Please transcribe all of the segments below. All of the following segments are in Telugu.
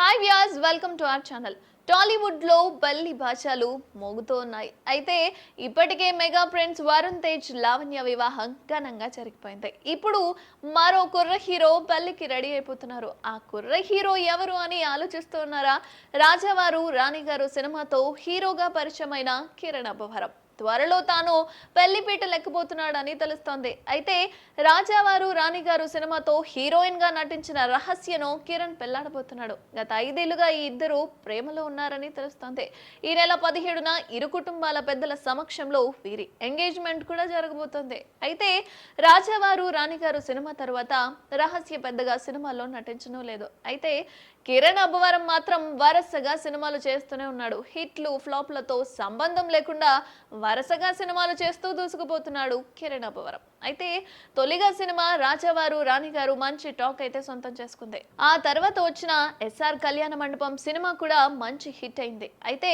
Hi viewers, welcome to our channel. Tollywood లో బల్లి భాషలు మోగుతూ ఉన్నాయి. అయితే ఇప్పటికే మెగా ఫ్రెండ్స్ వరుణ్ తేజ్ లావణ్య వివాహం ఘనంగా జరిగిపోయింది. ఇప్పుడు మరో కుర్ర హీరో బల్లికి రెడీ అయిపోతున్నారు. ఆ కుర్ర హీరో ఎవరు అని ఆలోచిస్తున్నారా? రాజావారు రాణిగారు సినిమాతో హీరోగా పరిచయమైన కిరణ్ అబ్బవరం త్వరలో తాను పెళ్లిపీట లెక్కబోతున్నాడని తెలుస్తోంది. అయితే రాజావారు రాణిగారు సినిమాతో హీరోయిన్ గా నటించిన రహస్యను కిరణ్ పెళ్లాడబోతున్నాడు. గత 5 ఏళ్లుగా ఈ ఇద్దరు ప్రేమలో ఉన్నారని తెలుస్తోంది. ఈ నెల 17న ఇరు కుటుంబాల పెద్దల సమక్షంలో వీరి ఎంగేజ్మెంట్ కూడా జరగబోతోంది. అయితే రాజావారు రాణిగారు సినిమా తర్వాత రహస్య పెద్దగా సినిమాల్లో నటించడం లేదు. అయితే కిరణ్ అబ్బవరం మాత్రం వరుసగా సినిమాలు చేస్తూనే ఉన్నాడు. హిట్లు ఫ్లాప్లతో సంబంధం లేకుండా వరుసగా సినిమాలు చేస్తూ దూసుకుపోతున్నాడు కిరణ్ అబ్బవరం. అయితే తొలిగా సినిమా రాజావారు రాణిగారు మంచి టాక్ అయితే సొంతం చేసుకుంది. ఆ తర్వాత వచ్చిన ఎస్ఆర్ కళ్యాణ మండపం సినిమా కూడా మంచి హిట్ అయింది. అయితే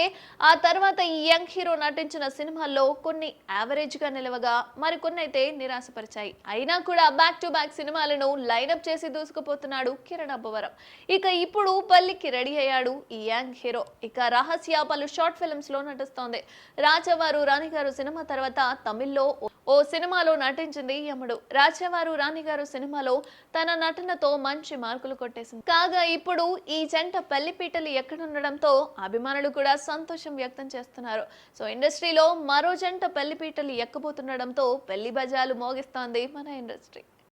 ఆ తర్వాత ఈ యంగ్ హీరో నటించిన సినిమాల్లో కొన్ని యావరేజ్ గా నిలవగా మరికొన్ని అయితే నిరాశపరిచాయి. అయినా కూడా బ్యాక్ టు బ్యాక్ సినిమాలను లైనప్ చేసి దూసుకుపోతున్నాడు కిరణ్ అబ్బవరం. ఇక ఇప్పుడు పల్లికి రెడీ అయ్యాడు ఈ యంగ్ హీరో. ఇక రహస్య పలు షార్ట్ ఫిల్మ్స్ లో నటిస్తోంది. రాజావారు రాణిగారు సినిమా తర్వాత తమిళ్లో ఓ సినిమాలో నటించింది యముడు. రాజావారు రాణిగారు సినిమాలో తన నటనతో మంచి మార్కులు కొట్టేసింది. కాగా ఇప్పుడు ఈ జంట పెళ్లిపీటలు ఎక్కడుండడంతో అభిమానులు కూడా సంతోషం వ్యక్తం చేస్తున్నారు. సో ఇండస్ట్రీలో మరో జంట పెళ్లిపీటలు ఎక్కబోతుండడంతో పెళ్లి బజాలు మోగిస్తోంది మన ఇండస్ట్రీ.